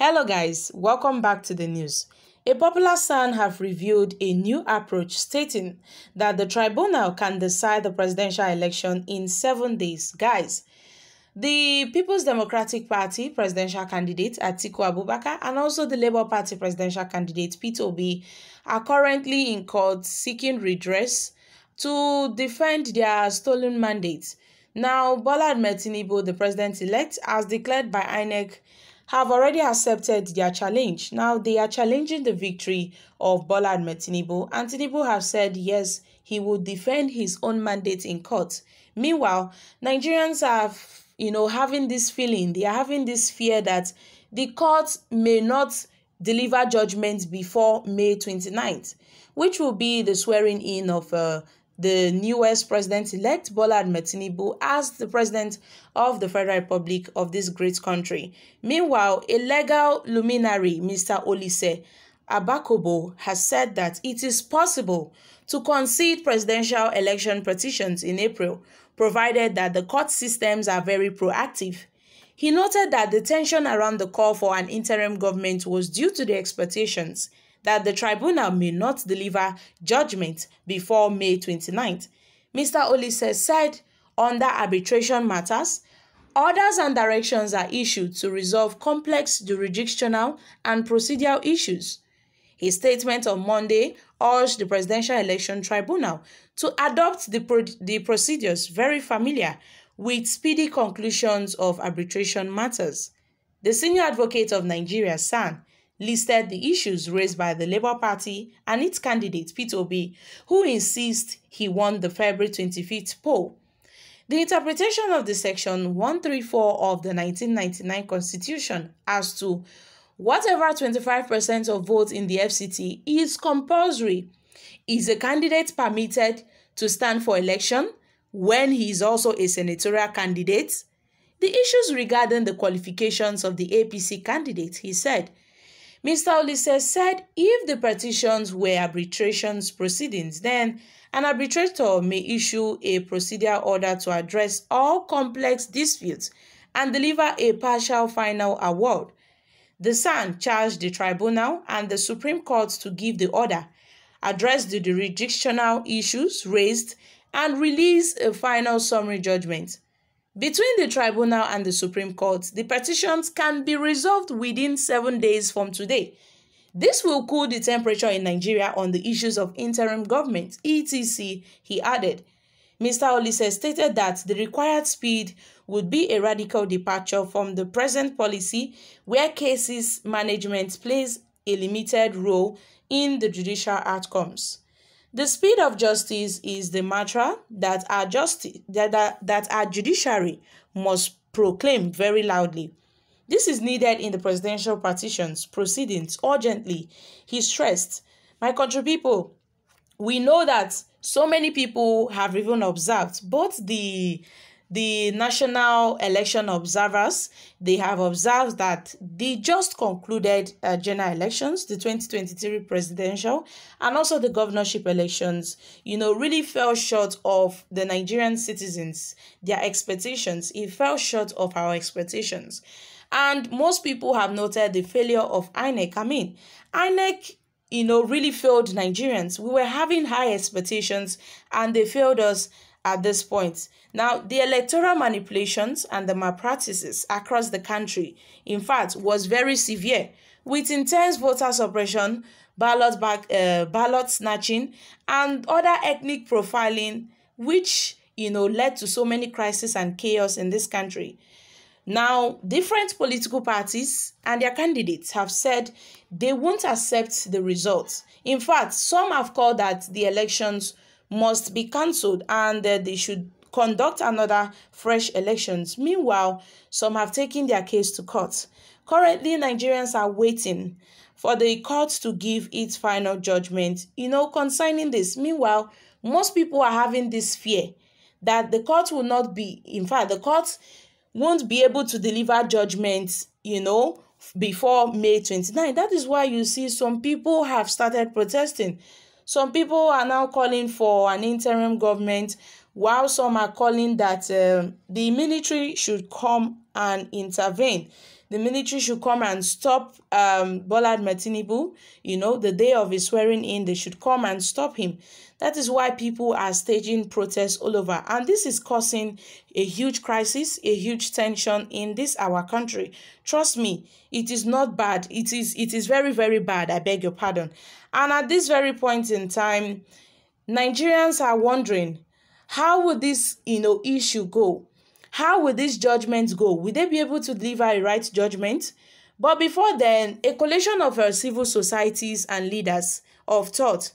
Hello guys, welcome back to the news. A popular sound have revealed a new approach stating that the tribunal can decide the presidential election in 7 days. Guys, the People's Democratic Party presidential candidate Atiku Abubakar and also the Labour Party presidential candidate Peter Obi are currently in court seeking redress to defend their stolen mandates. Now, Bola Ahmed Tinubu, the president-elect, as declared by INEC, have already accepted their challenge. Now, they are challenging the victory of Bola Ahmed Tinubu, and Tinubu have said yes, he will defend his own mandate in court. Meanwhile, Nigerians are, having this feeling, they are having this fear that the court may not deliver judgment before May 29th, which will be the swearing in of the newest president-elect Bola Ahmed Tinubu as the president of the Federal Republic of this great country. Meanwhile, a legal luminary, Mr. Olise Abakobo, has said that it is possible to concede presidential election petitions in April, provided that the court systems are very proactive. He noted that the tension around the call for an interim government was due to the expectations that the tribunal may not deliver judgment before May 29th. Mr. Olise said under arbitration matters, orders and directions are issued to resolve complex jurisdictional and procedural issues. His statement on Monday urged the Presidential Election Tribunal to adopt the procedures very familiar with speedy conclusions of arbitration matters. The senior advocate of Nigeria, SAN, listed the issues raised by the Labour Party and its candidate, Peter Obi, who insists he won the February 25th poll. The interpretation of the Section 134 of the 1999 Constitution as to whatever 25% of votes in the FCT is compulsory. Is a candidate permitted to stand for election when he is also a senatorial candidate? The issues regarding the qualifications of the APC candidate, he said. Mr. Olise said if the petitions were arbitrations proceedings, then an arbitrator may issue a procedural order to address all complex disputes and deliver a partial final award. The SAN charged the tribunal and the Supreme Court to give the order, address the jurisdictional issues raised, and release a final summary judgment. Between the tribunal and the Supreme Court, the petitions can be resolved within 7 days from today. This will cool the temperature in Nigeria on the issues of interim government, etc., he added. Mr. Olise stated that the required speed would be a radical departure from the present policy where cases management plays a limited role in the judicial outcomes. The speed of justice is the mantra that our judiciary must proclaim very loudly. This is needed in the presidential petitions proceedings urgently, he stressed. My country people, we know that so many people have even observed, both the national election observers, they have observed that the just concluded general elections, the 2023 presidential and also the governorship elections, really fell short of the Nigerian citizens, their expectations. It fell short of our expectations. And most people have noted the failure of INEC. INEC really failed Nigerians. We were having high expectations and they failed us at this point. Now, the electoral manipulations and the malpractices across the country, in fact, was very severe, with intense voter suppression, ballot snatching, and other ethnic profiling, which, led to so many crises and chaos in this country. Now, different political parties and their candidates have said they won't accept the results. In fact, some have called that the elections must be cancelled and they should conduct another fresh elections. Meanwhile, some have taken their case to court. Currently, Nigerians are waiting for the court to give its final judgment, concerning this. Meanwhile, most people are having this fear that the court will not be, in fact, the court won't be able to deliver judgment, before May 29. That is why you see some people have started protesting. Some people are now calling for an interim government, while some are calling that the military should come and intervene. the military should come and stop Bola Ahmed Tinubu, the day of his swearing in, they should come and stop him. That is why people are staging protests all over. And this is causing a huge crisis, a huge tension in our country. Trust me, it is not bad. It is very, very bad. I beg your pardon. And at this very point in time, Nigerians are wondering, how will this, issue go? How will this judgment go? Will they be able to deliver a right judgment? But before then, a coalition of civil societies and leaders of thought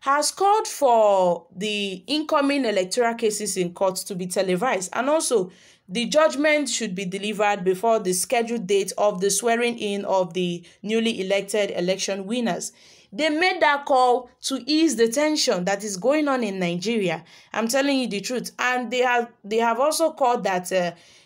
has called for the incoming electoral cases in court to be televised, and also the judgment should be delivered before the scheduled date of the swearing in of the newly elected election winners. They made that call to ease the tension that is going on in Nigeria. I'm telling you the truth. And they have also called that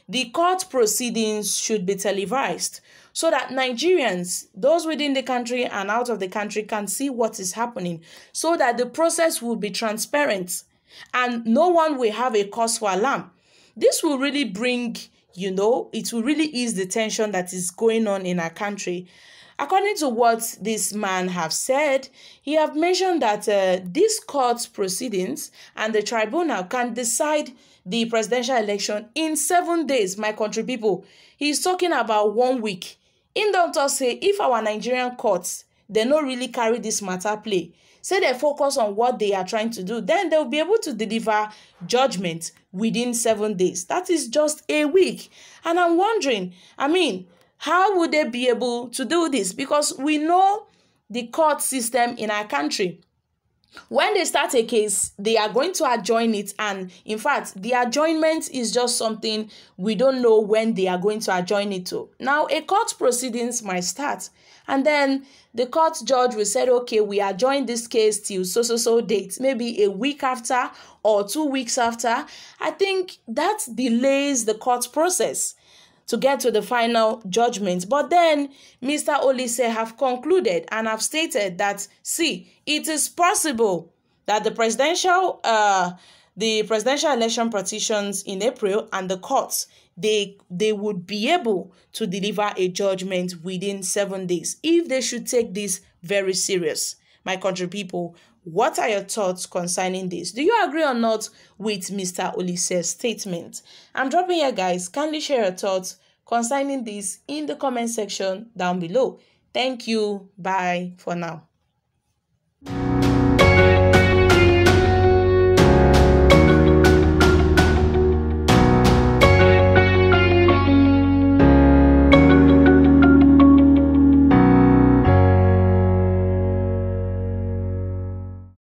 the court proceedings should be televised, so that Nigerians, those within the country and out of the country, can see what is happening, so that the process will be transparent and no one will have a cause for alarm. This will really bring, it will really ease the tension that is going on in our country. According to what this man have said, he have mentioned that these court proceedings and the tribunal can decide the presidential election in 7 days, my country people. He's talking about 1 week. In don't say if our Nigerian courts, they don't really carry this matter play, say they focus on what they are trying to do, then they'll be able to deliver judgment within 7 days. That is just a week. And I'm wondering, how would they be able to do this? Because we know the court system in our country. When they start a case, they are going to adjourn it. And in fact, the adjournment is just something we don't know when they are going to adjourn it to. Now, a court proceedings might start. And then the court judge will say, okay, we adjourn this case till so date, maybe a week after or 2 weeks after. I think that delays the court process to get to the final judgment. But then Mr. Olise have concluded and have stated that, see, it is possible that the presidential election petitions in April and the courts, they would be able to deliver a judgment within 7 days if they should take this very serious. My country people, what are your thoughts concerning this? Do you agree or not with Mr. Olise's statement? I'm dropping here, guys. Kindly share your thoughts concerning this in the comment section down below. Thank you. Bye for now.